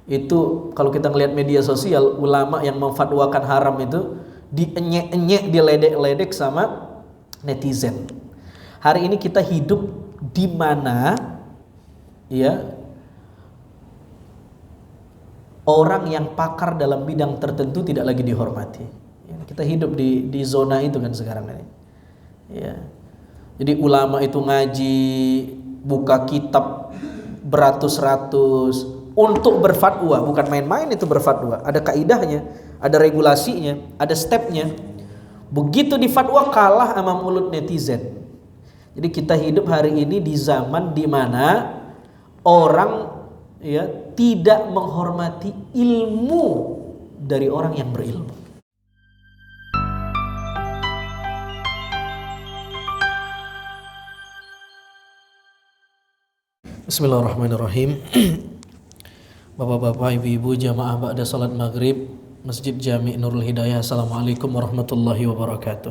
Itu kalau kita ngelihat media sosial, ulama yang memfatwakan haram itu dienyek-enyek, diledek-ledek sama netizen. Hari ini kita hidup di mana ya orang yang pakar dalam bidang tertentu tidak lagi dihormati. Ya, kita hidup di zona itu kan sekarang ini. Ya. Jadi ulama itu ngaji, buka kitab beratus-ratus untuk berfatwa, bukan main-main itu berfatwa. Ada kaidahnya, ada regulasinya, ada stepnya. Begitu difatwa kalah sama mulut netizen. Jadi kita hidup hari ini di zaman di mana orang ya tidak menghormati ilmu dari orang yang berilmu. Bismillahirrahmanirrahim. Bapak-bapak, ibu-ibu, jamaah ba'da salat maghrib Masjid Jami' Nurul Hidayah, assalamualaikum warahmatullahi wabarakatuh.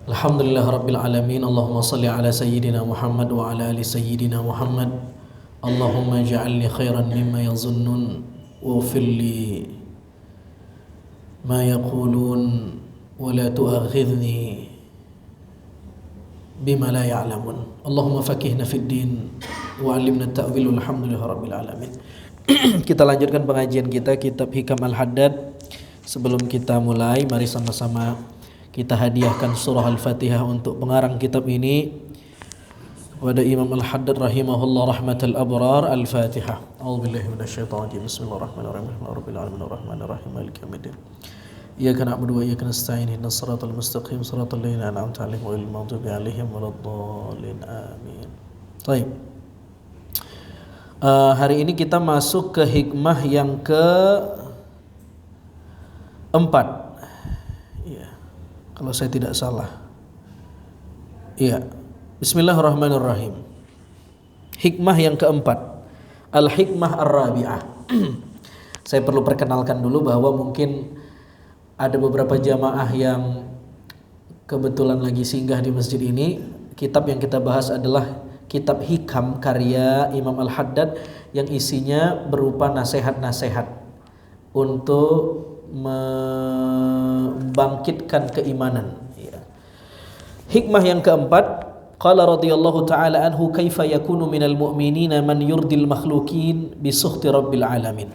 Alhamdulillah rabbil alamin. Allahumma salli ala sayyidina Muhammad wa ala ali sayyidina Muhammad. Allahumma ja'alni khairan mimma yazunnun wa ufilli ma yaqulun wa la tu'akhidhni bima la ya'lamun. Allahumma fakihna fid din wa 'allimna ta'wil. Alhamdulillah rabbil alamin. Kita lanjutkan pengajian kita kitab Hikam Al-Haddad. Sebelum kita mulai, mari sama-sama kita hadiahkan surah Al-Fatihah untuk pengarang kitab ini kepada Imam Al-Haddad rahimahullah rahmatal abrar. Al-Fatihah. A'udzubillahi minasyaitonir rajim. Bismillahirrahmanirrahim. Rabbil alamin arrahmanir rahim maliki yaumiddin. Iyyaka na'budu wa iyyaka nasta'in ihdinas siratal mustaqim siratal ladzina an'amta 'alaihim ghairil maghdubi 'alaihim waladdallin. Amin. Baik. Hari ini kita masuk ke hikmah yang keempat. Ya, kalau saya tidak salah. Iya. Bismillahirrahmanirrahim. Hikmah yang keempat. Al-hikmah ar-rabi'ah. Saya perlu perkenalkan dulu bahwa mungkin ada beberapa jamaah yang kebetulan lagi singgah di masjid ini. Kitab yang kita bahas adalah kitab Hikam karya Imam Al-Haddad yang isinya berupa nasihat-nasihat untuk membangkitkan keimanan. Hikmah yang keempat, qala radhiyallahu ta'ala anhu kaifa yakunu minal mu'minina man yurdil makhlukin bisukhti rabbil alamin.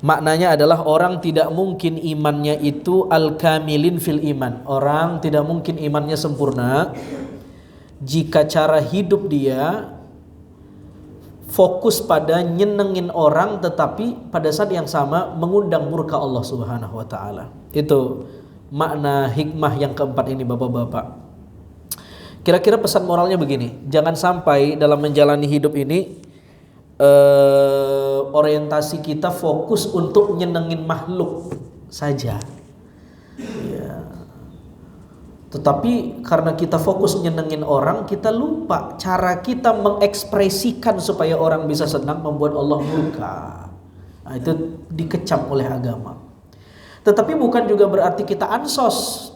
Maknanya adalah orang tidak mungkin imannya itu al-kamilin fil iman. Orang tidak mungkin imannya sempurna jika cara hidup dia fokus pada nyenengin orang, tetapi pada saat yang sama mengundang murka Allah Subhanahu wa taala. Itu makna hikmah yang keempat ini, Bapak-bapak. Kira-kira pesan moralnya begini, jangan sampai dalam menjalani hidup ini orientasi kita fokus untuk nyenengin makhluk saja. Ya. Tetapi karena kita fokus nyenengin orang, kita lupa cara kita mengekspresikan supaya orang bisa senang membuat Allah murka. Nah, itu dikecam oleh agama. Tetapi bukan juga berarti kita ansos,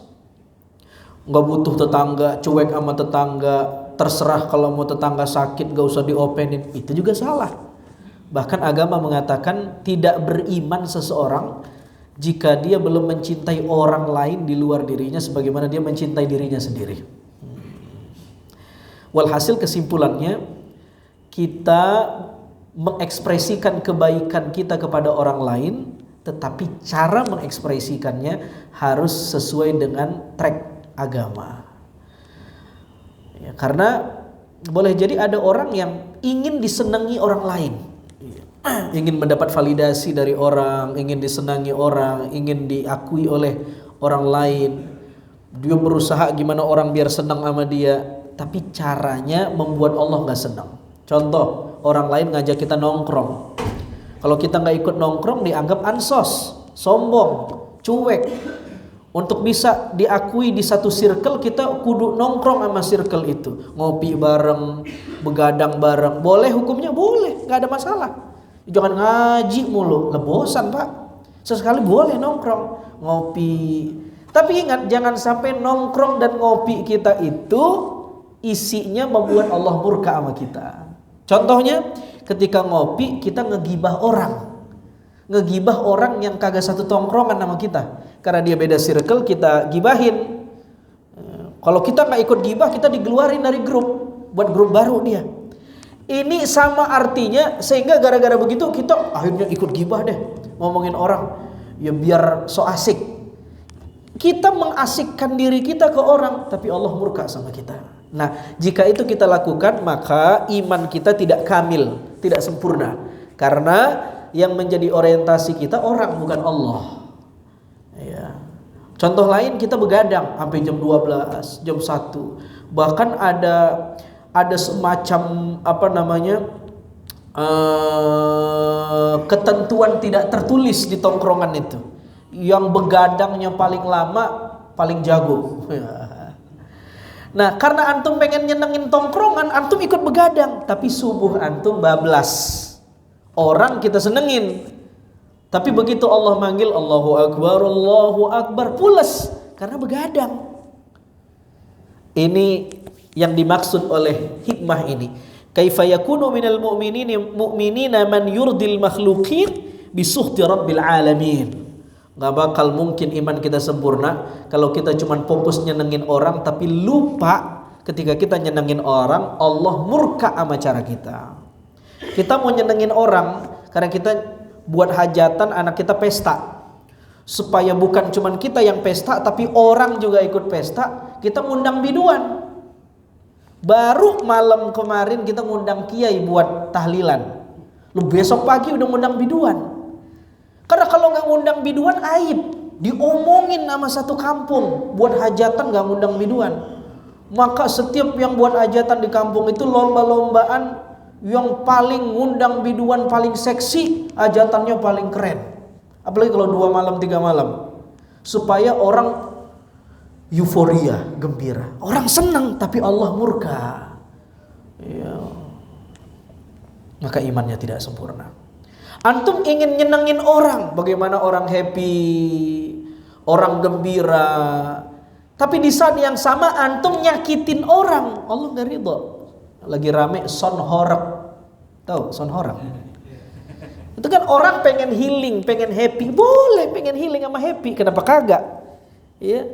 nggak butuh tetangga, cuek sama tetangga, terserah kalau mau tetangga sakit gak usah diopenin. Itu juga salah. Bahkan agama mengatakan tidak beriman seseorang jika dia belum mencintai orang lain di luar dirinya sebagaimana dia mencintai dirinya sendiri. Walhasil kesimpulannya, kita mengekspresikan kebaikan kita kepada orang lain, tetapi cara mengekspresikannya harus sesuai dengan track agama. Ya, karena boleh jadi ada orang yang ingin disenangi orang lain, ingin mendapat validasi dari orang, ingin disenangi orang, ingin diakui oleh orang lain. Dia berusaha gimana orang biar senang sama dia, tapi caranya membuat Allah gak senang. Contoh, orang lain ngajak kita nongkrong, kalau kita gak ikut nongkrong dianggap ansos, sombong, cuek. Untuk bisa diakui di satu circle, kita kudu nongkrong sama circle itu, ngopi bareng, begadang bareng. Boleh hukumnya? Boleh, gak ada masalah. Jangan ngaji mulu, bosan Pak. Sesekali boleh nongkrong, ngopi. Tapi ingat, jangan sampai nongkrong dan ngopi kita itu isinya membuat Allah murka sama kita. Contohnya, ketika ngopi kita ngegibah orang. Ngegibah orang yang kagak satu tongkrongan sama kita. Karena dia beda circle, kita gibahin. Kalau kita nggak ikut gibah, kita dikeluarin dari grup, buat grup baru dia. Ini sama artinya, sehingga gara-gara begitu kita akhirnya ikut gibah deh, ngomongin orang, ya biar so asik. Kita mengasikkan diri kita ke orang, tapi Allah murka sama kita. Nah, jika itu kita lakukan, maka iman kita tidak kamil, tidak sempurna. Karena yang menjadi orientasi kita orang, bukan Allah. Ya. Contoh lain, kita begadang sampai jam 12, jam 1. Bahkan ada semacam ketentuan tidak tertulis di tongkrongan itu. Yang begadangnya paling lama paling jago. Nah, karena antum pengen nyenengin tongkrongan, antum ikut begadang, tapi subuh antum bablas. Orang kita senengin, tapi begitu Allah manggil Allahu Akbar, pules karena begadang. Ini yang dimaksud oleh hikmah ini. Kaifa yakunu minal mu'minina man yurdil makhluqin bisuhti rabbil alamin. Gak bakal mungkin iman kita sempurna kalau kita cuma fokus nyenengin orang, tapi lupa ketika kita nyenengin orang, Allah murka sama cara kita. Kita mau nyenengin orang karena kita buat hajatan anak kita pesta. Supaya bukan cuma kita yang pesta, tapi orang juga ikut pesta, kita ngundang biduan. Baru malam kemarin kita ngundang kiai buat tahlilan. Lu besok pagi udah ngundang biduan. Karena kalau nggak ngundang biduan aib, diomongin sama satu kampung. Buat hajatan nggak ngundang biduan, maka setiap yang buat hajatan di kampung itu lomba-lombaan, yang paling ngundang biduan paling seksi, hajatannya paling keren. Apalagi kalau 2 malam 3 malam, supaya orang euforia, gembira. Orang senang, tapi Allah murka. Ya. Maka imannya tidak sempurna. Antum ingin nyenengin orang, bagaimana orang happy, orang gembira, tapi di saat yang sama antum nyakitin orang, Allah nggak ridho. Lagi rame son horak, tahu son horak? Itu kan orang pengen healing, pengen happy, boleh pengen healing sama happy, kenapa kagak? Ya.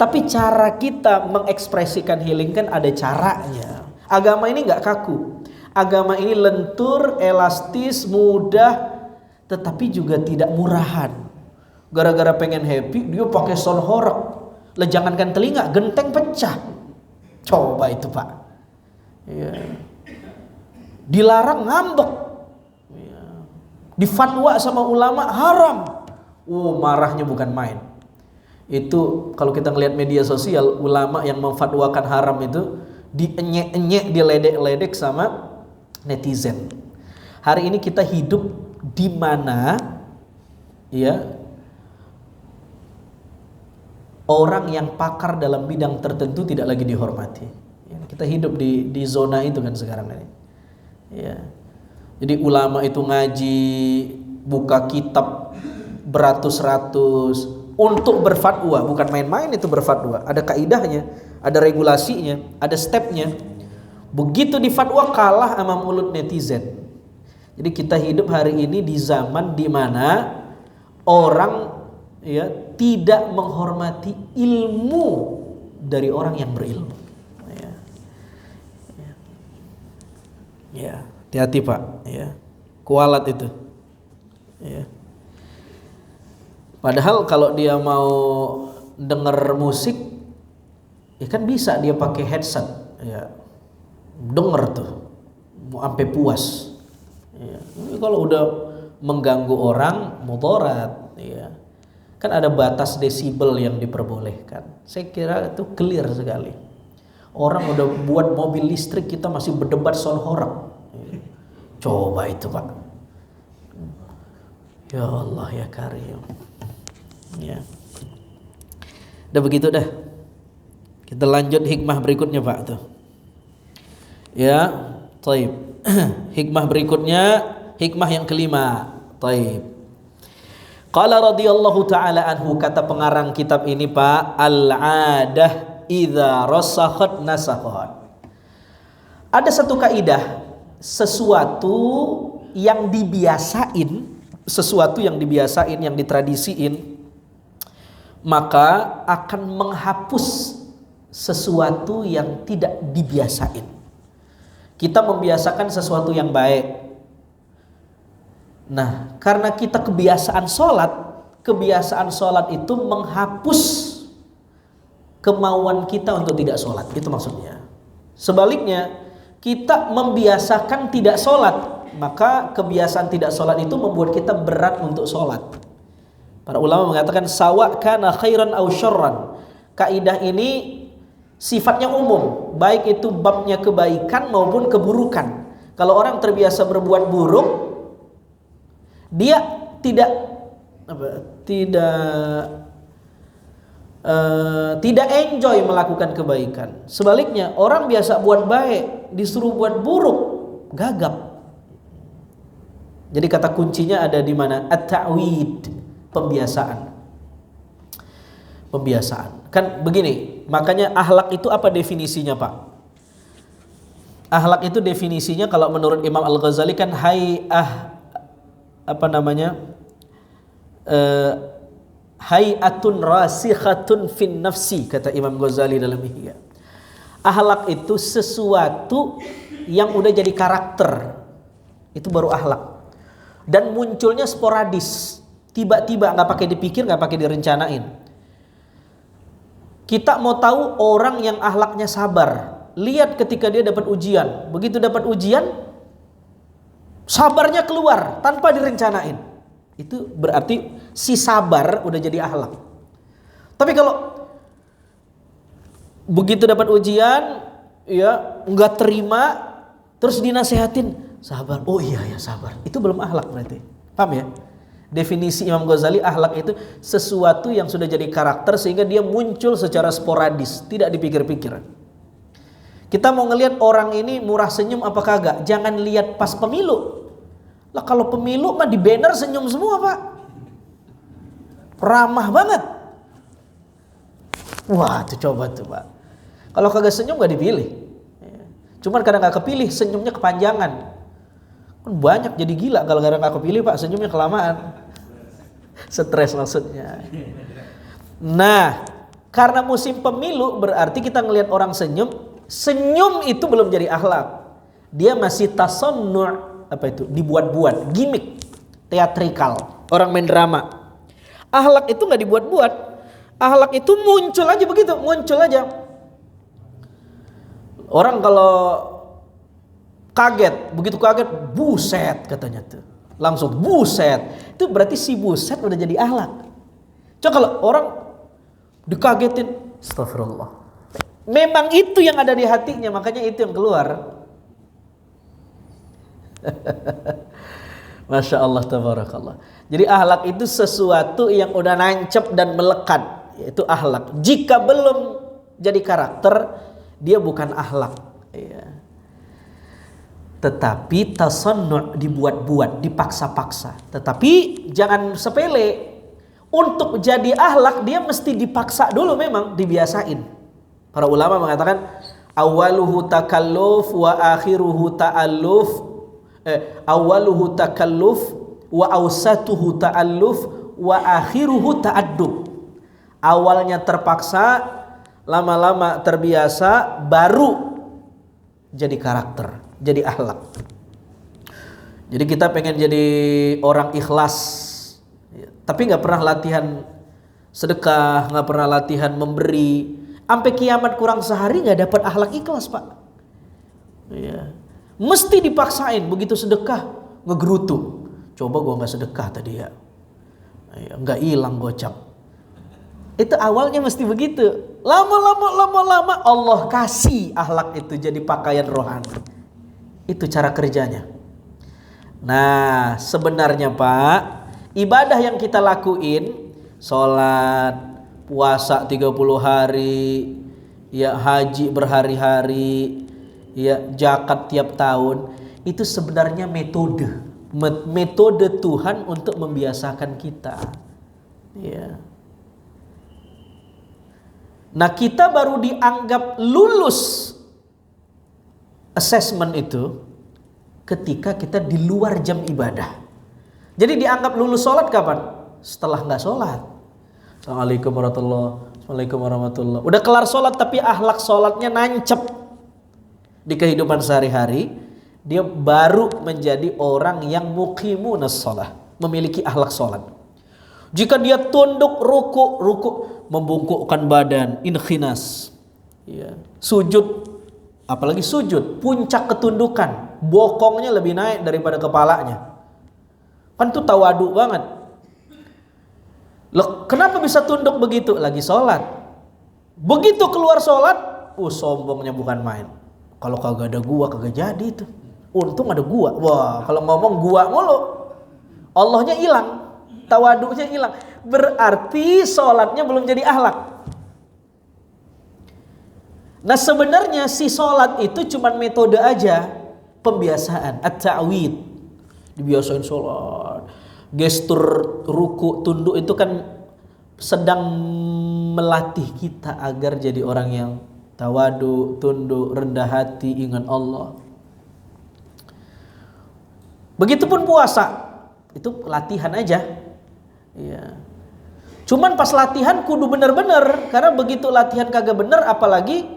Tapi cara kita mengekspresikan healing kan ada caranya. Agama ini nggak kaku. Agama ini lentur, elastis, mudah, tetapi juga tidak murahan. Gara-gara pengen happy, dia pakai son horak. Lah jangankan telinga, genteng pecah. Coba itu Pak. Ya. Dilarang ngambek. Ya. Difatwa sama ulama haram. Marahnya bukan main. Itu kalau kita ngelihat media sosial, ulama yang memfatwakan haram itu dienyek-enyek, diledek-ledek sama netizen. Hari ini kita hidup di mana ya orang yang pakar dalam bidang tertentu tidak lagi dihormati. Kita hidup di zona itu kan sekarang ini. Ya. Jadi ulama itu ngaji, buka kitab beratus-ratus untuk berfatwa, bukan main-main itu berfatwa. Ada kaidahnya, ada regulasinya, ada stepnya. Begitu difatwa kalah sama mulut netizen. Jadi kita hidup hari ini di zaman di mana orang ya tidak menghormati ilmu dari orang yang berilmu. Ya, hati-hati Pak. Ya, kualat itu. Ya. Padahal kalau dia mau denger musik, ya kan bisa dia pakai headset. Ya. Denger tuh mau sampai puas ya. Kalau udah mengganggu orang mudarat ya. Kan ada batas desibel yang diperbolehkan. Saya kira itu clear sekali. Orang udah buat mobil listrik, kita masih berdebat soal horak. Coba itu Pak. Ya Allah ya Karim. Ya. Udah begitu dah. Kita lanjut hikmah berikutnya Pak tuh. Ya, taib. Hikmah berikutnya, hikmah yang kelima. Taib. Qala radhiyallahu ta'ala anhu, kata pengarang kitab ini Pak, al-'adah idza rasakhat nasakhat. Ada satu kaidah sesuatu yang dibiasain, yang ditradisiin, maka akan menghapus sesuatu yang tidak dibiasain. Kita membiasakan sesuatu yang baik. Nah, karena kita kebiasaan sholat itu menghapus kemauan kita untuk tidak sholat. Itu maksudnya. Sebaliknya, kita membiasakan tidak sholat, maka kebiasaan tidak sholat itu membuat kita berat untuk sholat. Para ulama mengatakan sawa kana khairan aw syarran. Kaidah ini sifatnya umum, baik itu babnya kebaikan maupun keburukan. Kalau orang terbiasa berbuat buruk, dia tidak enjoy melakukan kebaikan. Sebaliknya, orang biasa buat baik, disuruh buat buruk, gagap. Jadi kata kuncinya ada di mana? At-ta'wid, pembiasaan. Kan begini, makanya akhlak itu apa definisinya, Pak? Akhlak itu definisinya kalau menurut Imam Al-Ghazali kan hayatun rasikhatun fin nafsi, kata Imam Ghazali dalam Ihya. Akhlak itu sesuatu yang udah jadi karakter. Itu baru akhlak. Dan munculnya sporadis, tiba-tiba, nggak pakai dipikir, nggak pakai direncanain. Kita mau tahu orang yang akhlaknya sabar, lihat ketika dia dapat ujian. Begitu dapat ujian, sabarnya keluar tanpa direncanain. Itu berarti si sabar udah jadi akhlak. Tapi kalau begitu dapat ujian, ya nggak terima, terus dinasehatin, sabar. Oh iya ya sabar. Itu belum akhlak berarti. Paham ya? Definisi Imam Ghazali, akhlak itu sesuatu yang sudah jadi karakter sehingga dia muncul secara sporadis, tidak dipikir-pikir. Kita mau ngelihat orang ini murah senyum apa kagak, jangan lihat pas pemilu. Lah kalau pemilu mah di banner senyum semua, Pak. Ramah banget. Wah, tuh coba tuh, Pak. Kalau kagak senyum gak dipilih. Cuman kadang gak kepilih, senyumnya kepanjangan. Kan banyak jadi gila kalau kadang gak kepilih, Pak, senyumnya kelamaan. Stres maksudnya. Nah, karena musim pemilu berarti kita ngelihat orang senyum. Senyum itu belum jadi akhlak. Dia masih tasonnu', apa itu? Dibuat-buat, gimmick, teatrikal. Orang main drama. Akhlak itu nggak dibuat-buat. Akhlak itu muncul aja begitu, muncul aja. Orang kalau kaget, begitu kaget, buset katanya tuh. Langsung buset. Itu berarti si buset udah jadi akhlak. Coba kalau orang dikagetin, astagfirullah. Memang itu yang ada di hatinya, makanya itu yang keluar. Masya Allah, tabarakallah. Jadi akhlak itu sesuatu yang udah nancep dan melekat, yaitu akhlak. Jika belum jadi karakter, dia bukan akhlak. Ya. Tetapi tasannu' dibuat-buat, dipaksa-paksa. Tetapi jangan sepele. Untuk jadi akhlak dia mesti dipaksa dulu, memang dibiasain. Para ulama mengatakan awaluhu takalluf wa akhiruhu ta'alluf. Awaluhu takalluf wa awsatuhu ta'alluf wa akhiruhu ta'addub. Awalnya terpaksa, lama-lama terbiasa, baru jadi karakter, jadi akhlak. Jadi kita pengen jadi orang ikhlas, tapi nggak pernah latihan sedekah, nggak pernah latihan memberi, sampai kiamat kurang sehari nggak dapat akhlak ikhlas, Pak. Ya. Mesti dipaksain, begitu sedekah ngegerutu. Coba gua nggak sedekah tadi ya, nggak hilang gocap. Itu awalnya mesti begitu. Lama-lama Allah kasih akhlak itu jadi pakaian rohani. Itu cara kerjanya. Nah, sebenarnya Pak, ibadah yang kita lakuin, sholat, puasa 30 hari, ya haji berhari-hari, ya zakat tiap tahun, itu sebenarnya metode Tuhan untuk membiasakan kita. Ya. Nah, kita baru dianggap lulus assessment itu ketika kita di luar jam ibadah. Jadi dianggap lulus sholat kapan? Setelah nggak sholat. Assalamualaikum warahmatullahi wabarakatuh. Assalamualaikum warahmatullahi. Udah kelar sholat tapi akhlak sholatnya nancep di kehidupan sehari-hari, dia baru menjadi orang yang muqimunas sholah, memiliki akhlak sholat. Jika dia tunduk ruku membungkukkan badan, inkhinas, ya. Sujud, apalagi sujud, puncak ketundukan, bokongnya lebih naik daripada kepalanya. Kan itu tawadu banget. Loh, kenapa bisa tunduk begitu? Lagi sholat. Begitu keluar sholat, sombongnya bukan main. Kalau kagak ada gua kagak jadi itu. Untung ada gua. Wah, kalau ngomong gua mulu, Allahnya hilang, tawadunya hilang. Berarti sholatnya belum jadi akhlak. Nah sebenarnya si sholat itu cuma metode aja, pembiasaan, at-ta'wid. Dibiasain sholat, gestur ruku, tunduk itu kan sedang melatih kita agar jadi orang yang tawadu, tunduk, rendah hati, ingat Allah. Begitupun puasa, itu latihan aja. Ya. Cuman pas latihan kudu bener-bener, karena begitu latihan kagak bener, apalagi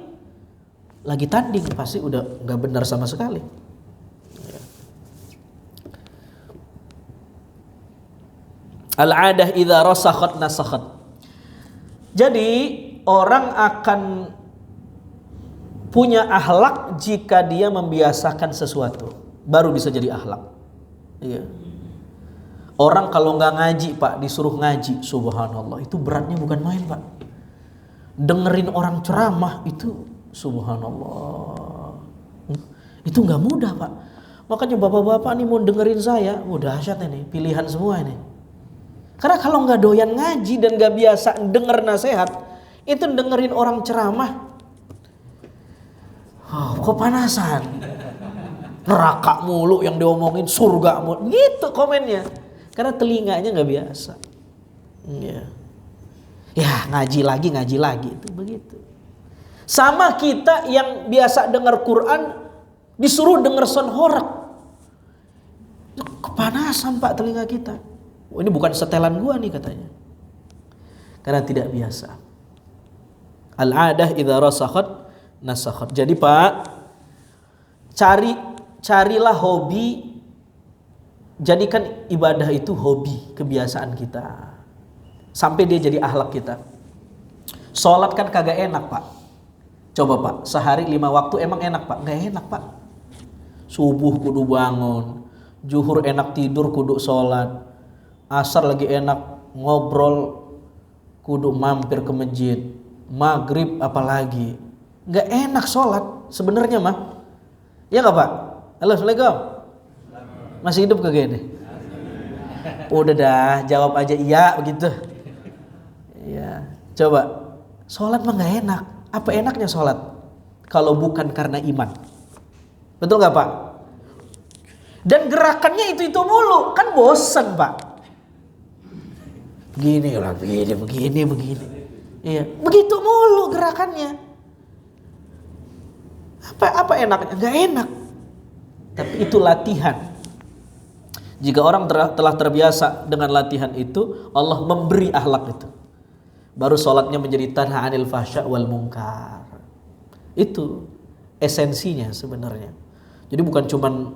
lagi tanding pasti udah nggak benar sama sekali. Ya. Al-adah idza rasakhat nasakhat. Jadi orang akan punya akhlak jika dia membiasakan sesuatu, baru bisa jadi akhlak. Iya. Orang kalau nggak ngaji Pak, disuruh ngaji, subhanallah, itu beratnya bukan main Pak. Dengerin orang ceramah itu subhanallah, itu nggak mudah Pak. Makanya bapak-bapak nih mau dengerin saya, udah dahsyat ini, pilihan semua ini. Karena kalau nggak doyan ngaji dan nggak biasa denger nasihat, itu dengerin orang ceramah, kepanasan. Neraka mulu yang diomongin, surga mulu, gitu komennya. Karena telinganya nggak biasa. Ya ngaji lagi itu begitu. Sama kita yang biasa dengar Quran disuruh dengar sonhorak, kepanasan Pak telinga kita. Ini bukan setelan gua nih katanya. Karena tidak biasa. Al-adah idza rasakhat nasakhat. Jadi Pak, carilah hobi, jadikan ibadah itu hobi, kebiasaan kita, sampai dia jadi akhlak kita. Sholat kan kagak enak Pak. Coba Pak, sehari 5 waktu emang enak Pak? Gak enak Pak. Subuh kudu bangun, zuhur enak tidur kudu sholat, asar lagi enak ngobrol kudu mampir ke masjid, maghrib apalagi. Gak enak sholat sebenarnya mah. Ya gak Pak? Halo, assalamualaikum. Masih hidup kagak ini? Udah dah, jawab aja iya begitu. Ya, coba. Sholat mah gak enak. Apa enaknya sholat? Kalau bukan karena iman. Betul gak Pak? Dan gerakannya itu mulu, kan bosan Pak. Begini lah, begini. Iya, begitu mulu gerakannya. Apa enaknya? Gak enak. Tapi itu latihan. Jika orang telah terbiasa dengan latihan itu, Allah memberi akhlak itu. Baru sholatnya menjadi tanha anil fahsya wal munkar. Itu esensinya sebenarnya. Jadi bukan cuman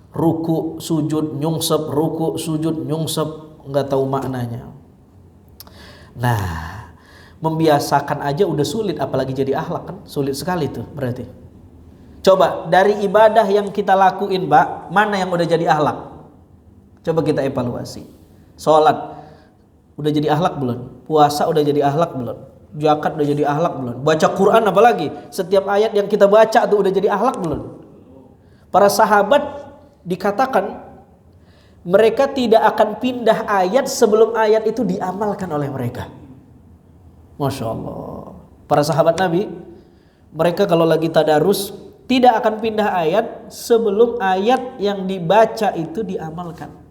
ruku, sujud, nyungsep, ruku, sujud, nyungsep, nggak tahu maknanya. Nah, membiasakan aja udah sulit, apalagi jadi akhlak kan sulit sekali tuh berarti. Coba dari ibadah yang kita lakuin Mbak, mana yang udah jadi akhlak? Coba kita evaluasi. Sholat udah jadi akhlak belum? Puasa udah jadi akhlak belum? Zakat udah jadi akhlak belum? Baca Quran apalagi? Setiap ayat yang kita baca tuh udah jadi akhlak belum? Para sahabat dikatakan mereka tidak akan pindah ayat sebelum ayat itu diamalkan oleh mereka. Masya Allah. Para sahabat Nabi, mereka kalau lagi tadarus tidak akan pindah ayat sebelum ayat yang dibaca itu diamalkan.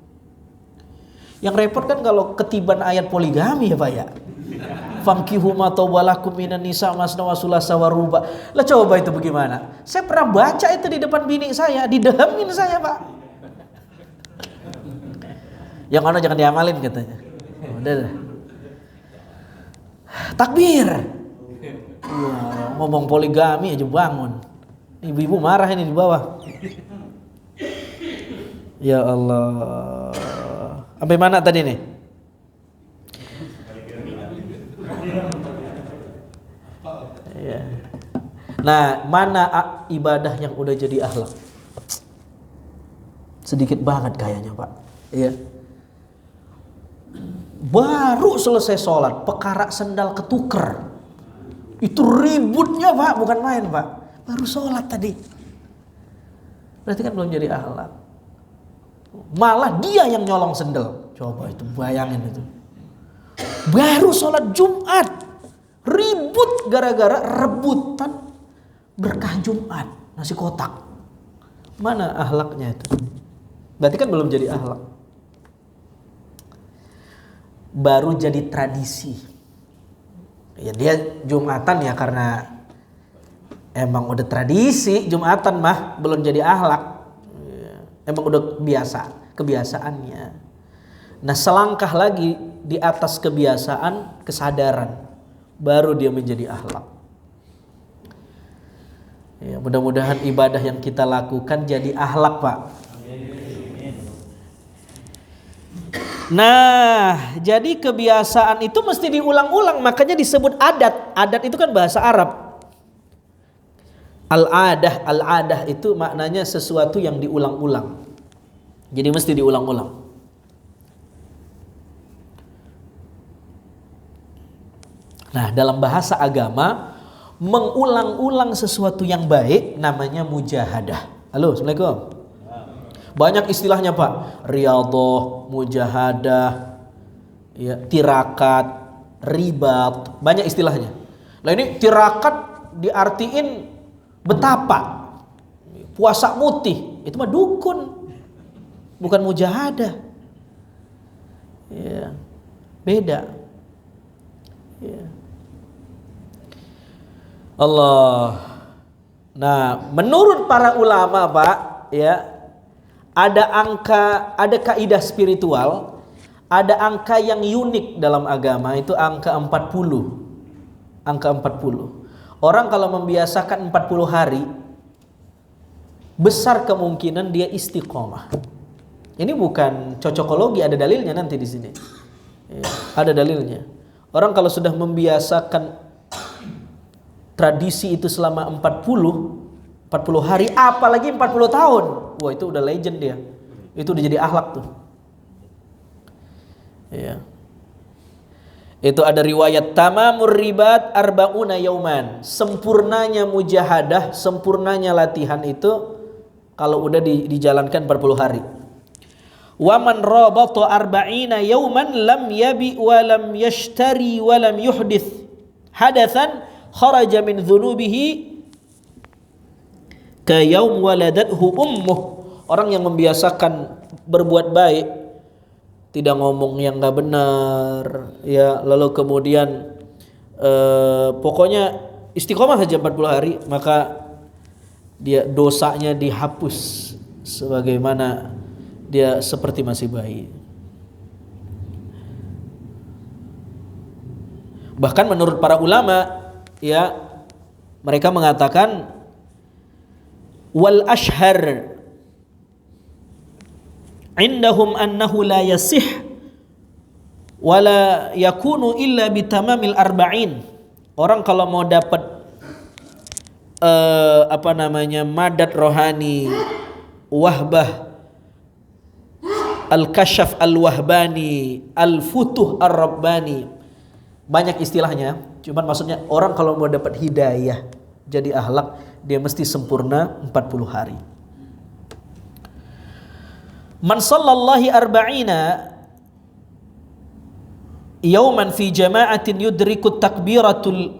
Yang repot kan kalau ketiban ayat poligami ya Pak ya. Famkihu ma tawalakum minan nisa masna wa sulasa wa ruba. Lah coba itu bagaimana? Saya pernah baca itu di depan bini saya, didehemin saya, Pak. Yang mana jangan diamalin katanya. Udah. Takbir. Wah, ngomong poligami aja bangun. Ibu-ibu marah ini di bawah. Ya Allah. Sampai mana tadi nih? Ya. Nah, mana ibadah yang udah jadi akhlak? Sedikit banget kayaknya, Pak. Iya. Baru selesai sholat, pekarak sendal ketuker. Itu ributnya, Pak, bukan main, Pak. Baru sholat tadi. Berarti kan belum jadi akhlak. Malah dia yang nyolong sendal. Coba itu bayangin itu. Baru sholat Jumat, ribut gara-gara rebutan berkah Jumat, nasi kotak. Mana akhlaknya itu? Berarti kan belum jadi akhlak. Baru jadi tradisi. Ya dia Jumatan ya karena emang udah tradisi Jumatan mah, belum jadi akhlak. Emang udah kebiasaannya. Nah, selangkah lagi di atas kebiasaan, kesadaran, baru dia menjadi akhlak. Ya, mudah-mudahan ibadah yang kita lakukan jadi akhlak, Pak. Nah, jadi kebiasaan itu mesti diulang-ulang, makanya disebut adat. Adat itu kan bahasa Arab. Al-adah itu maknanya sesuatu yang diulang-ulang. Jadi mesti diulang-ulang. Nah, dalam bahasa agama, mengulang-ulang sesuatu yang baik namanya mujahadah. Halo, Assalamualaikum. Banyak istilahnya, Pak. Riyadhah, mujahadah, ya, tirakat, ribat, banyak istilahnya. Nah, ini tirakat diartiin betapa. Puasa mutih, itu mah dukun. Bukan mujahadah. Ya, beda. Ya. Allah. Nah, menurut para ulama, Pak, ya, ada kaidah spiritual, ada angka yang unik dalam agama, itu angka 40. Angka 40. Orang kalau membiasakan 40 hari, besar kemungkinan dia istiqomah. Ini bukan cocokologi, ada dalilnya nanti di sini. Ya, ada dalilnya. Orang kalau sudah membiasakan tradisi itu selama 40 hari, apalagi 40 tahun. Wah, itu udah legend dia. Itu udah jadi akhlak tuh. Ya. Itu ada riwayat tamamur ribat arba'una yauman. Sempurnanya mujahadah, sempurnanya latihan itu kalau udah dijalankan 40 hari. Wa man rabata arba'ina yauman lam yabi wa lam yashtari wa lam yuhdith hadatsan kharaja min dhunubihi ka yaum waladathu ummuh. Orang yang membiasakan berbuat baik, tidak ngomong yang enggak benar, ya, lalu kemudian pokoknya istiqomah saja 40 hari, maka dia dosanya dihapus sebagaimana dia seperti masih bayi. Bahkan menurut para ulama, ya, mereka mengatakan wal ashhar indahum annahu la yasih wala yakunu illa bitamamil arba'in. Orang kalau mau dapat madad rohani, wahbah, al-kashaf al-wahbani, al-futuh ar-rabbani, banyak istilahnya. Cuman maksudnya orang kalau mau dapat hidayah jadi akhlak, dia mesti sempurna 40 hari. Man sallallahi arba'ina yauman fi jama'atin yudrikut takbiratul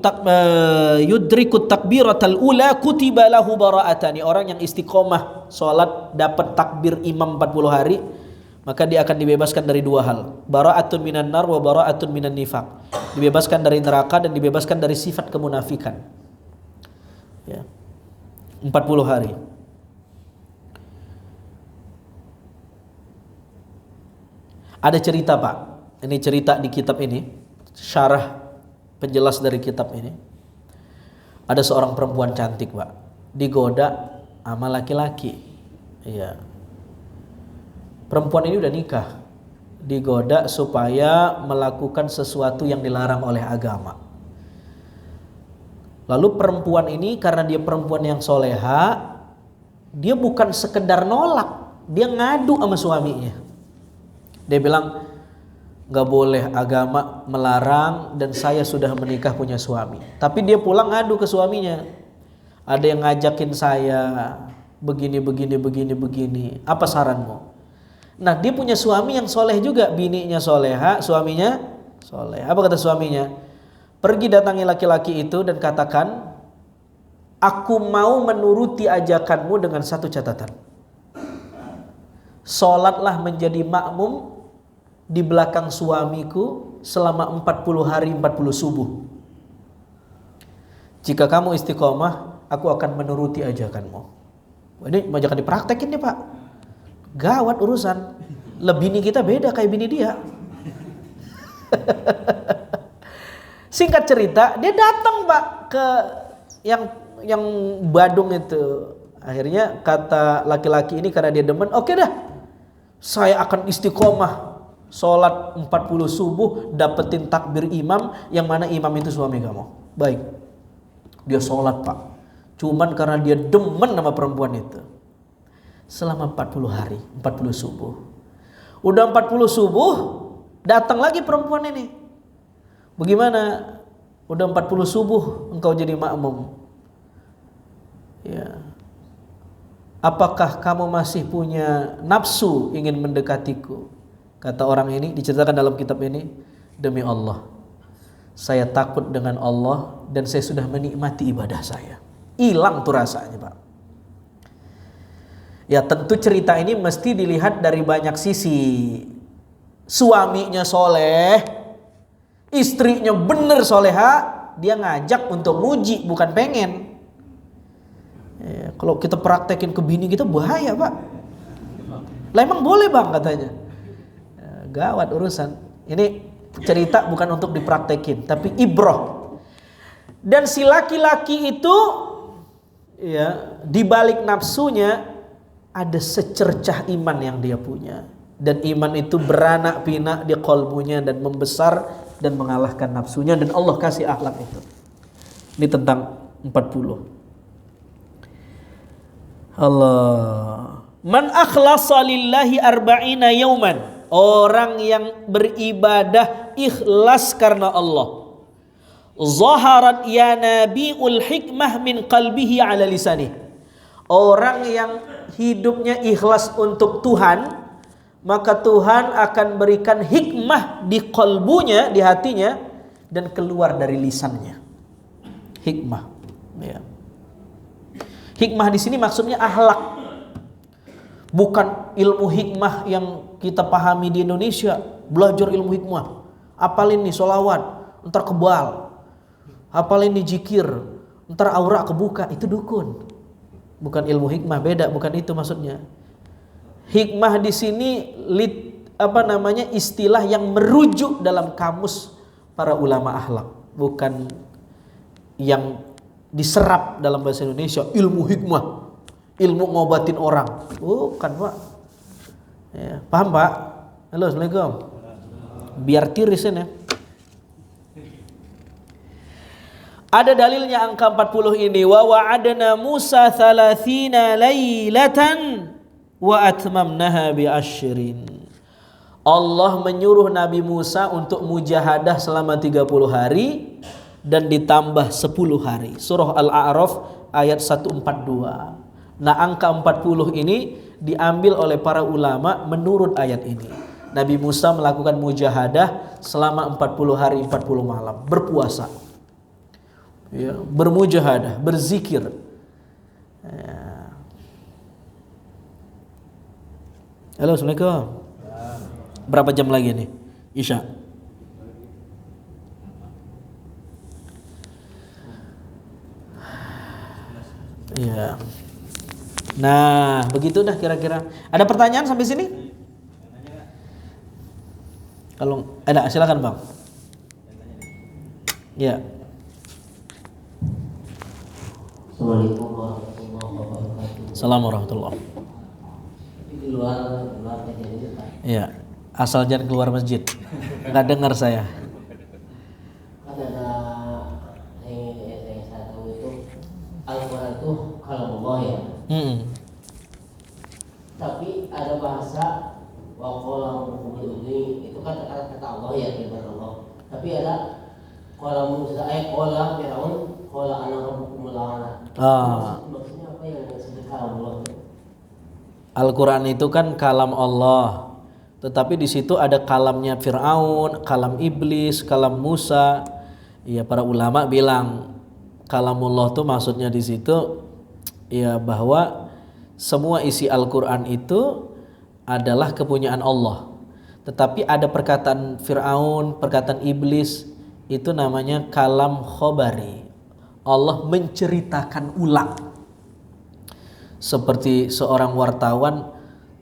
ula kutiba lahu bara'atani. Orang yang istiqomah salat dapat takbir imam 40 hari, maka dia akan dibebaskan dari dua hal. Bara'atun minan nar wa bara'atun minan nifaq. dibebaskan dari neraka dan dibebaskan dari sifat kemunafikan. Ya. 40 hari. Ada cerita, Pak. Ini cerita di kitab ini, syarah penjelas dari kitab ini. Ada seorang perempuan cantik, Pak, digoda sama laki-laki. Iya. Perempuan ini udah nikah, digoda supaya melakukan sesuatu yang dilarang oleh agama. Lalu perempuan ini karena dia perempuan yang soleha, dia bukan sekedar nolak, dia ngadu sama suaminya. Dia bilang, gak boleh, agama melarang dan saya sudah menikah punya suami. Tapi dia pulang ngadu ke suaminya. Ada yang ngajakin saya begini. Apa saranmu? Nah, dia punya suami yang soleh juga, bininya soleha, suaminya soleh. Apa kata suaminya? Pergi datangi laki-laki itu dan katakan, aku mau menuruti ajakanmu dengan satu catatan. Sholatlah menjadi makmum di belakang suamiku selama 40 hari 40 subuh. Jika kamu istiqomah, aku akan menuruti ajakanmu. Ini ajakan dipraktekin nih, Pak. Gawat urusan. Bini kita beda kayak bini dia. Singkat cerita, dia datang, Pak, ke yang Badung itu. Akhirnya kata laki-laki ini karena dia demen, oke dah, saya akan istiqomah sholat 40 subuh, dapetin takbir imam, yang mana imam itu suami kamu. Baik, dia sholat, Pak. Cuman karena dia demen sama perempuan itu, selama 40 hari 40 subuh. Udah 40 subuh, datang lagi perempuan ini. Bagaimana? Udah 40 subuh engkau jadi makmum. Ya. Apakah kamu masih punya nafsu ingin mendekatiku? Kata orang ini, diceritakan dalam kitab ini, demi Allah, saya takut dengan Allah dan saya sudah menikmati ibadah saya. Hilang tuh rasanya, Pak. Ya, tentu cerita ini mesti dilihat dari banyak sisi. Suaminya soleh, istrinya bener soleha, dia ngajak untuk muji, bukan pengen. Ya, kalau kita praktekin ke bini kita bahaya, Pak. Lah emang boleh, Bang, katanya. Ya, gawat urusan. Ini cerita bukan untuk dipraktekin, tapi ibrah. Dan si laki-laki itu, ya, di balik nafsunya ada secercah iman yang dia punya. Dan iman itu beranak pinak di qalbunya dan membesar dan mengalahkan nafsunya, dan Allah kasih akhlak itu. Ini tentang 40. Allah. Man akhlasa lillahi arba'ina yauman. Orang yang beribadah ikhlas karena Allah. Zaharat ya nabiul hikmah min qalbihi ala lisanih. Orang yang hidupnya ikhlas untuk Tuhan, maka Tuhan akan berikan hikmah di qalbunya, di hatinya, dan keluar dari lisannya. Hikmah. Ya. Hikmah di sini maksudnya akhlak. Bukan ilmu hikmah yang kita pahami di Indonesia. Belajar ilmu hikmah. Hafalin nih sholawat, ntar kebal. Hafalin nih zikir, ntar aura kebuka. Itu dukun. Bukan ilmu hikmah, beda, bukan itu maksudnya. Hikmah di sini istilah yang merujuk dalam kamus para ulama akhlak, bukan yang diserap dalam bahasa Indonesia ilmu hikmah, ilmu ngobatin orang. Bukan, Pak. Ya, paham, Pak? Halo, Assalamualaikum. Biar tiris ini. Ada dalilnya angka 40 ini. Wa wa'adna Musa 30 lailatan wa atmamnaha bi asyrin. Allah menyuruh Nabi Musa untuk mujahadah selama 30 hari dan ditambah 10 hari. Surah Al-A'raf ayat 142. Nah, angka 40 ini diambil oleh para ulama menurut ayat ini. Nabi Musa melakukan mujahadah selama 40 hari 40 malam, berpuasa. Ya, bermujahadah, berzikir. Ya. Halo, Assalamualaikum. Berapa jam lagi nih? Isya. Iya. Nah, begitu dah kira-kira. Ada pertanyaan sampai sini? Kalau ada, silakan Bang. Ya. Assalamualaikum warahmatullahi wabarakatuh. Assalamualaikum warahmatullahi. Di luar kejadian itu Pak. Iya. Asal jangan keluar masjid. Nggak dengar saya. Kan ada yang saya tahu itu Al-Quran itu kalau Allah ya. Tapi ada bahasa waqala hukumul ini itu kan kata Allah ya, firman Allah. Tapi ada qala Musa qala Firaun qala ana rabbukumul a'la. Maksudnya apa yang disebut kalam Allah itu? Al-Quran itu kan kalam Allah, tetapi di situ ada kalamnya Fir'aun, kalam iblis, kalam Musa. Ya, para ulama bilang kalamullah itu maksudnya di situ ya bahwa semua isi Al-Quran itu adalah kepunyaan Allah. Tetapi ada perkataan Fir'aun, perkataan iblis, itu namanya kalam khobari. Allah menceritakan ulang. Seperti seorang wartawan,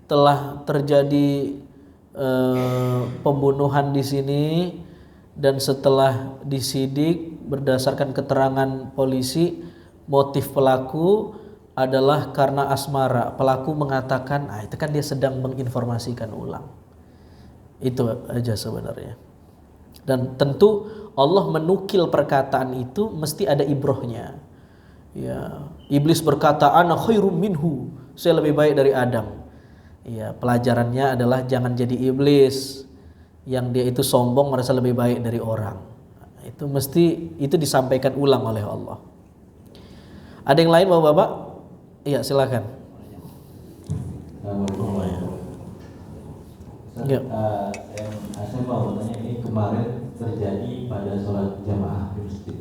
telah terjadi pembunuhan di sini, dan setelah disidik berdasarkan keterangan polisi, motif pelaku adalah karena asmara. Pelaku mengatakan, itu kan dia sedang menginformasikan ulang. Itu aja sebenarnya. Dan tentu Allah menukil perkataan itu mesti ada ibrohnya. Ya, iblis berkata ana khairum minhu, saya lebih baik dari Adam. Ya, pelajarannya adalah jangan jadi iblis yang dia itu sombong merasa lebih baik dari orang. Itu mesti itu disampaikan ulang oleh Allah. Ada yang lain Bapak-bapak? Iya, silakan. Ya. Saya mau bertanya, ini kemarin terjadi pada sholat jamaah di masjid.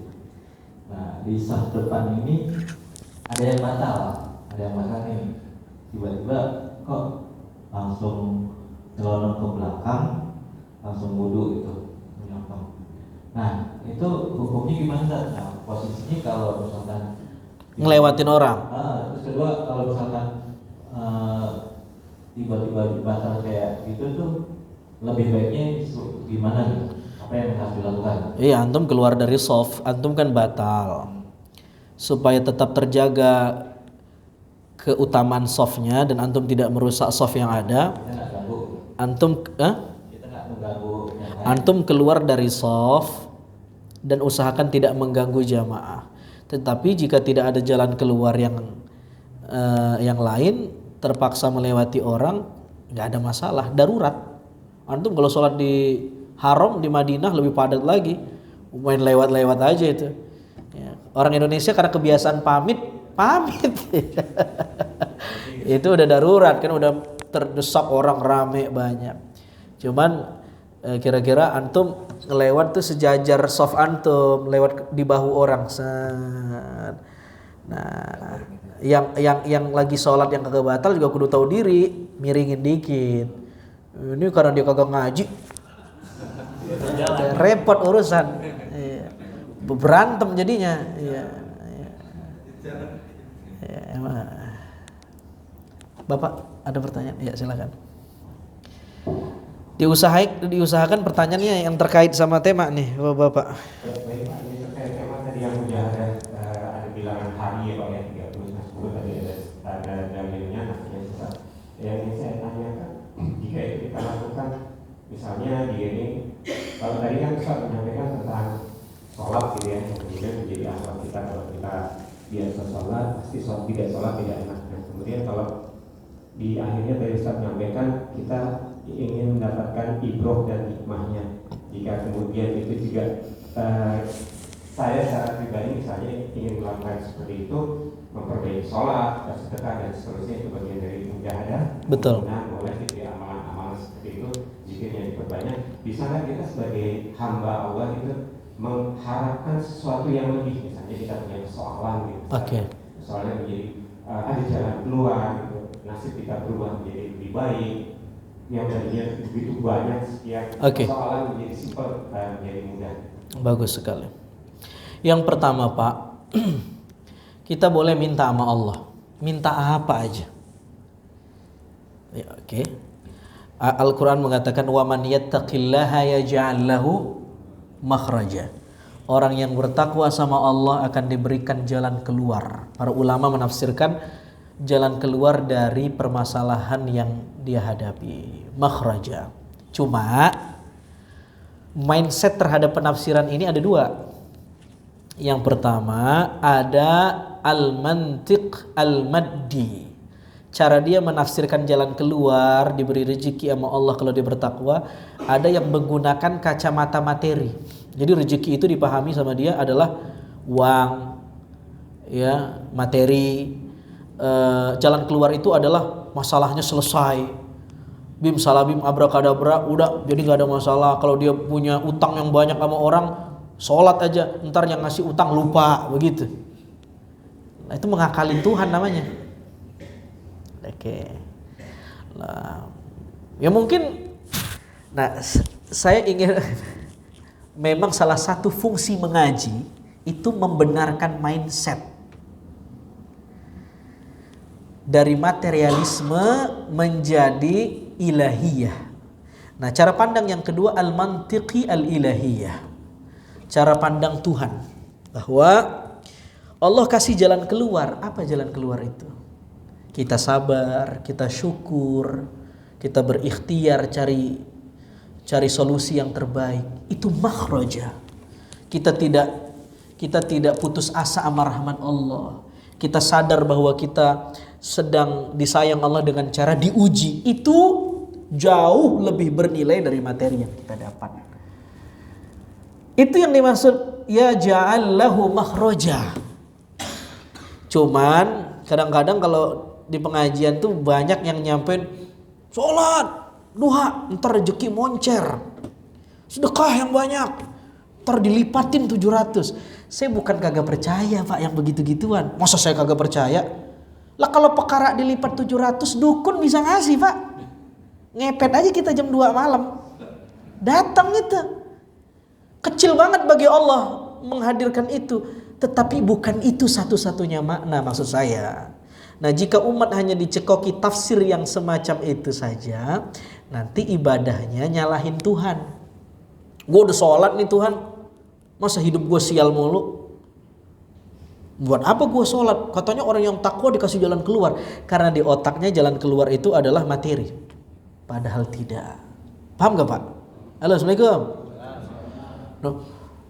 Nah, di saf depan ini ada yang batal nih. Tiba-tiba kok langsung nyelonong ke belakang, langsung wudu gitu, menyotong. Nah, itu hukumnya gimana Ustaz? Nah, posisinya kalau misalkan ngelewatin orang. Terus kedua, kalau misalkan tiba-tiba batal kayak gitu tuh, lebih baiknya gimana gitu? Apa yang harus dilakukan? Iya, antum keluar dari shaf, antum kan batal. Supaya tetap terjaga keutamaan shafnya dan antum tidak merusak shaf yang ada. Antum keluar dari shaf dan usahakan tidak mengganggu jamaah. Tetapi jika tidak ada jalan keluar yang lain, terpaksa melewati orang, nggak ada masalah, darurat. Antum kalau sholat di Haram di Madinah lebih padat lagi, main lewat-lewat aja itu. Ya. Orang Indonesia karena kebiasaan pamit, itu udah darurat kan, udah terdesak orang rame banyak. Cuman kira-kira antum ngelewat tuh sejajar soft antum, lewat di bahu orang. Nah, yang lagi sholat yang kagak batal juga kudu tahu diri, miringin dikit. Ini karena dia kagak ngaji, repot urusan. Berantem jadinya. Bapak ada pertanyaan? Ya, silakan. Diusahakan pertanyaannya yang terkait sama tema nih, Bapak. Baik Pak, ini terkait tema tadi yang sudah ada bilangan hari ya Pak ya, 30 10 tadi ada dalilnya, nantinya yang ingin saya tanyakan, jika itu kita lakukan misalnya di ini, kalau tadi kan Ustaz menyampaikan tentang sholat gitu ya, kemudian menjadi asal kita, kalau kita biasa sholat pasti tidak sholat tidak enak. Dan kemudian kalau di akhirnya tadi Ustaz menyampaikan kita ingin mendapatkan ibroh dan hikmahnya, jika kemudian itu juga saya secara pribadi misalnya ingin melakukan seperti itu, memperbaiki sholat, bersedekah dan seterusnya, itu bagian dari mujahadah. Betul. Nah, boleh gitu ya, amalan-amalan seperti itu zikirnya diperbanyak. Bisakah kita sebagai hamba Allah itu mengharapkan sesuatu yang lebih, misalnya kita punya persoalan gitu, soalnya menjadi ada jalan keluar gitu, nasib kita berubah menjadi lebih baik, yang tadinya begitu banyak sekian persoalan menjadi simpel dan menjadi mudah. Bagus sekali. Yang pertama Pak, kita boleh minta sama Allah. minta apa aja. Ya, oke. Al-Quran mengatakan wa man yattaqillaha yaj'al lahu makhraja. Orang yang bertakwa sama Allah akan diberikan jalan keluar. Para ulama menafsirkan jalan keluar dari permasalahan yang dia hadapi, makhraja. Cuma mindset terhadap penafsiran ini ada dua. Yang pertama ada al-mantiq al-maddi. Cara dia menafsirkan jalan keluar, diberi rezeki sama Allah kalau dia bertakwa. Ada yang menggunakan kacamata materi. Jadi rezeki itu dipahami sama dia adalah uang, ya, materi. Jalan keluar itu adalah masalahnya selesai. Bim salabim abrakadabra, udah jadi nggak ada masalah. Kalau dia punya utang yang banyak sama orang, sholat aja, ntar yang ngasih utang lupa, begitu. Nah, itu mengakalin Tuhan namanya. Oke. Nah, ya mungkin. Nah, saya ingin memang salah satu fungsi mengaji itu membenarkan mindset dari materialisme menjadi ilahiyah. Nah, cara pandang yang kedua al-mantiqi al-ilahiyah. Cara pandang Tuhan bahwa Allah kasih jalan keluar. Apa jalan keluar itu? Kita sabar, kita syukur, kita berikhtiar cari solusi yang terbaik. Itu makhraja. Kita tidak putus asa sama rahmat Allah. Kita sadar bahwa kita sedang disayang Allah dengan cara diuji. Itu jauh lebih bernilai dari materi yang kita dapat. Itu yang dimaksud ya ja'al lahu makhraja. Cuman kadang-kadang kalau di pengajian tuh banyak yang nyampein sholat duha, ntar rezeki moncer, sedekah yang banyak, ntar dilipatin 700. Saya bukan kagak percaya Pak yang begitu-gituan. Masa saya kagak percaya? Lah kalau pekara dilipat 700 dukun bisa ngasih Pak. Ngepet aja kita jam 2 malam, datang itu. Kecil banget bagi Allah menghadirkan itu. Tetapi bukan itu satu-satunya makna maksud saya. Nah, jika umat hanya dicekoki tafsir yang semacam itu saja, nanti ibadahnya nyalahin Tuhan. Gue udah sholat nih Tuhan, masa hidup gue sial mulu? Buat apa gue sholat? Katanya orang yang takwa dikasih jalan keluar. Karena di otaknya jalan keluar itu adalah materi. Padahal tidak. Paham gak Pak? Halo, Assalamualaikum. Nah,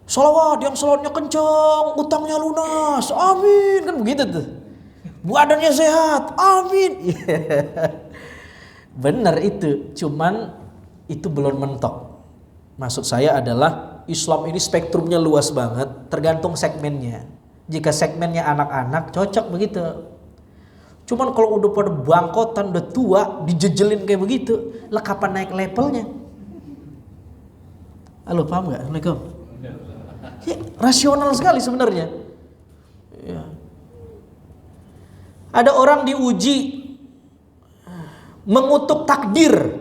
sholawat yang sholatnya kenceng, utangnya lunas, amin, kan begitu tuh. Badannya sehat, amin. Benar itu, cuman itu belum mentok. Maksud saya adalah Islam ini spektrumnya luas banget, tergantung segmennya. Jika segmennya anak-anak cocok begitu. Cuman kalau udah pada bangkotan, udah tua, dijejelin kayak begitu, lah kapan naik levelnya? Halo, paham gak? Assalamualaikum. Ya, rasional sekali sebenarnya. Ya. Ada orang diuji mengutuk takdir,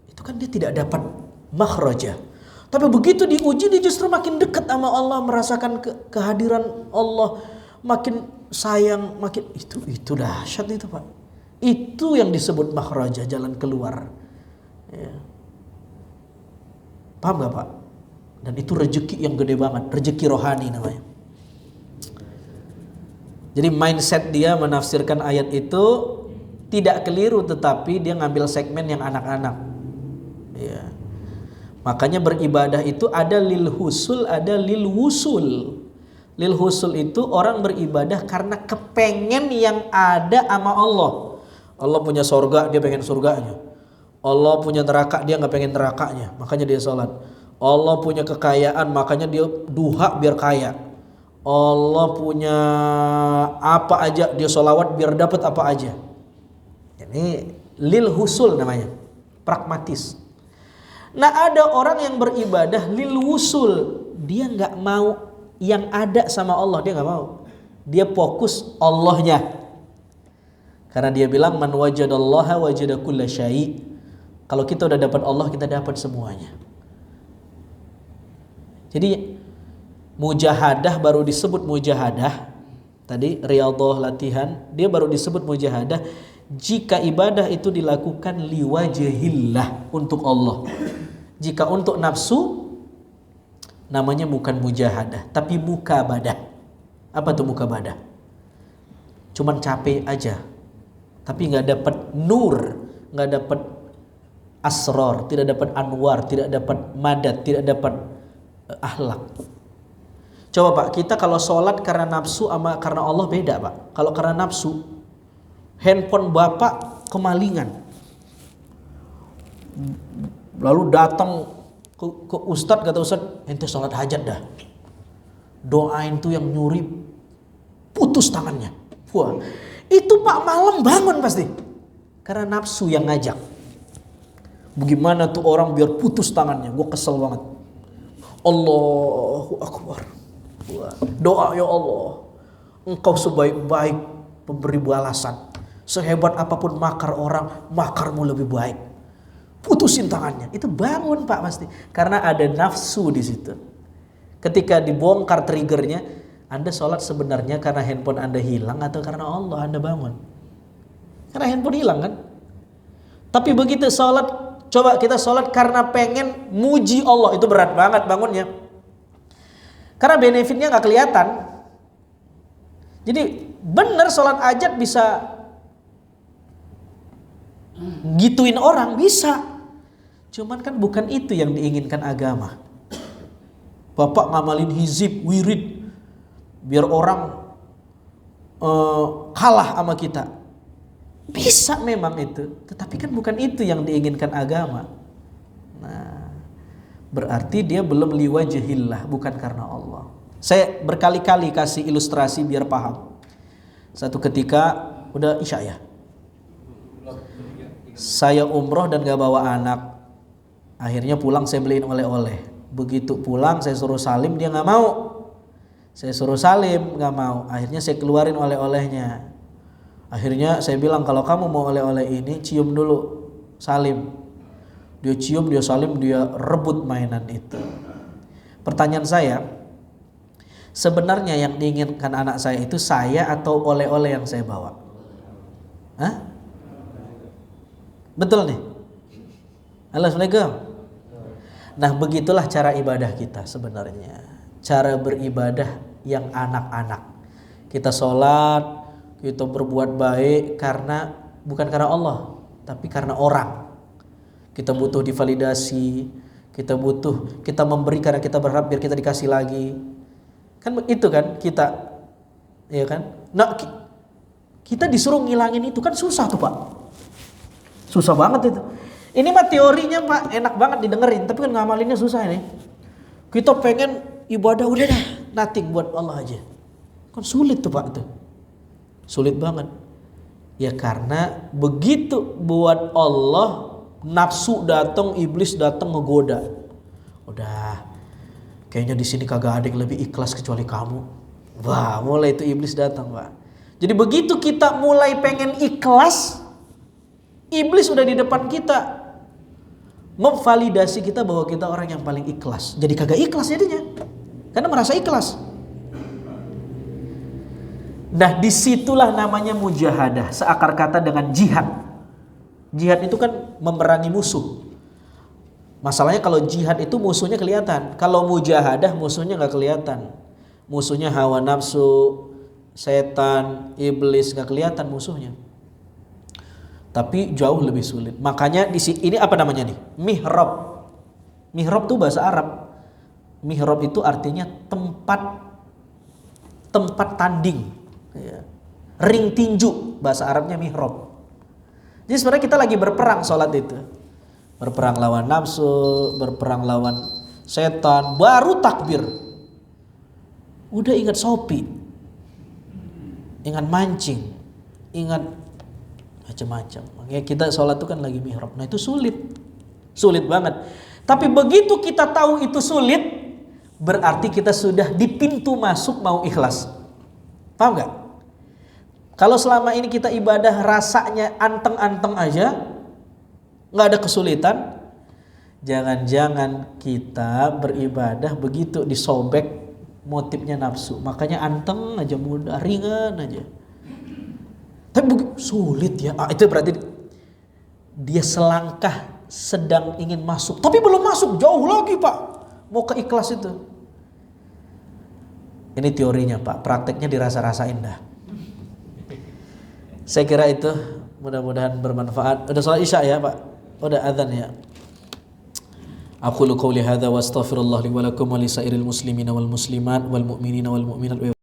itu kan dia tidak dapat makhraja. Tapi begitu diuji dia justru makin dekat sama Allah, merasakan kehadiran Allah, makin sayang, makin itu dahsyat itu Pak. Itu yang disebut makhraja, jalan keluar. Ya. Paham gak Pak? Dan itu rezeki yang gede banget, rezeki rohani namanya. Jadi mindset dia menafsirkan ayat itu tidak keliru, tetapi dia ngambil segmen yang anak-anak. Ya. Makanya beribadah itu ada lil husul, ada lil wusul. Lil husul itu orang beribadah karena kepengen yang ada sama Allah. Allah punya surga, dia pengen surganya. Allah punya neraka, dia nggak pengen nerakanya, makanya dia sholat. Allah punya kekayaan, makanya dia duha biar kaya. Allah punya apa aja, dia sholawat biar dapat apa aja. Ini lil husul namanya, pragmatis. Nah, ada orang yang beribadah lil wusul, dia nggak mau yang ada sama Allah, dia nggak mau. Dia fokus Allahnya. Karena dia bilang man wajadallaha wajada kulla syai'. Kalau kita udah dapat Allah, kita dapat semuanya. Jadi mujahadah baru disebut mujahadah Tadi riyadhah latihan, dia baru disebut mujahadah jika ibadah itu dilakukan liwajhillah, untuk Allah. Jika untuk nafsu namanya bukan mujahadah, tapi mukabadah. Apa tuh mukabadah? Cuman capek aja, tapi nggak dapat nur, nggak dapat asror, tidak dapat anwar, tidak dapat madad, tidak dapat akhlak. Coba Pak, kita kalau sholat karena nafsu sama karena Allah beda Pak. Kalau karena nafsu, handphone Bapak kemalingan, lalu datang ke Ustadz, kata Ustadz, ente sholat hajat dah, doain tuh yang nyuri putus tangannya. Wah, itu Pak malam bangun pasti, karena nafsu yang ngajak. Bagaimana tuh orang biar putus tangannya? Gue kesel banget. Allahu Akbar. Doa, ya Allah, Engkau sebaik-baik pemberi balasan. Sehebat apapun makar orang, makarmu lebih baik. Putusin tangannya. Itu bangun Pak pasti, karena ada nafsu di situ. Ketika dibongkar triggernya, Anda sholat sebenarnya karena handphone Anda hilang atau karena Allah Anda bangun? Karena handphone hilang kan? Tapi begitu sholat, coba kita sholat karena pengen muji Allah, itu berat banget bangunnya. Karena benefitnya nggak kelihatan. Jadi bener sholat hajat bisa gituin orang, bisa. Cuman kan bukan itu yang diinginkan agama. Bapak ngamalin hizib, wirid, biar orang kalah sama kita. Bisa memang itu, tetapi kan bukan itu yang diinginkan agama. Nah, berarti dia belum liwajhillah, bukan karena Allah. Saya berkali-kali kasih ilustrasi biar paham. Satu ketika, udah isya ya, saya umroh dan gak bawa anak. Akhirnya pulang saya beliin oleh-oleh. Begitu pulang saya suruh salim, dia gak mau. Saya suruh salim, gak mau. Akhirnya saya keluarin oleh-olehnya. Akhirnya saya bilang, kalau kamu mau oleh-oleh ini, cium dulu, salim. Dia cium, dia salim, dia rebut mainan itu. Pertanyaan saya, sebenarnya yang diinginkan anak saya itu saya atau oleh-oleh yang saya bawa? Hah? Betul nih? Assalamualaikum. Nah, begitulah cara ibadah kita sebenarnya. Cara beribadah yang anak-anak. Kita sholat, kita berbuat baik karena bukan karena Allah, tapi karena orang. Kita butuh divalidasi, kita memberi karena kita berharap biar kita dikasih lagi. Kan itu kan kita, ya kan? Nah, kita disuruh ngilangin itu kan susah tuh Pak. Susah banget itu. Ini mah teorinya Pak enak banget didengerin, tapi kan ngamalinnya susah ini. Kita pengen ibadah udah dah, nothing buat Allah aja. Kan sulit tuh Pak tuh. Sulit banget. Ya karena begitu buat Allah, nafsu datang, iblis datang ngegoda. Udah, kayaknya di sini kagak ada yang lebih ikhlas kecuali kamu. Wah, mulai itu iblis datang Pak. Jadi begitu kita mulai pengen ikhlas, iblis udah di depan kita, memvalidasi kita bahwa kita orang yang paling ikhlas. Jadi kagak ikhlas jadinya, karena merasa ikhlas. Nah, disitulah namanya mujahadah, seakar kata dengan jihad. Jihad itu kan memerangi musuh. Masalahnya kalau jihad itu musuhnya kelihatan. Kalau mujahadah musuhnya nggak kelihatan. Musuhnya hawa nafsu, setan, iblis, nggak kelihatan musuhnya. Tapi jauh lebih sulit. Makanya di sini ini apa namanya nih? Mihrab. Mihrab itu bahasa Arab. Mihrab itu artinya tempat tanding. Ya. Ring tinju, bahasa Arabnya mihrab. Jadi sebenarnya kita lagi berperang sholat itu. Berperang lawan nafsu, berperang lawan setan, baru takbir. Udah ingat Shopee, ingat mancing, ingat macam-macam. Makanya kita sholat itu kan lagi mihrab. Nah itu sulit, sulit banget. Tapi begitu kita tahu itu sulit, berarti kita sudah di pintu masuk mau ikhlas. Paham gak? Kalau selama ini kita ibadah rasanya anteng-anteng aja, gak ada kesulitan, jangan-jangan kita beribadah begitu disobek motifnya nafsu. Makanya anteng aja, mudah, ringan aja. Tapi sulit ya. Itu berarti dia selangkah sedang ingin masuk, tapi belum masuk, jauh lagi Pak. Mau ke ikhlas itu. Ini teorinya Pak, prakteknya dirasa-rasain dah. Saya kira itu mudah-mudahan bermanfaat. Udah sholat isya ya Pak? Udah adzan ya. Aqulu qawli hadza wa astaghfirullah li wa lakum wa li sairil muslimina wal muslimat wal mu'minina wal mu'minat.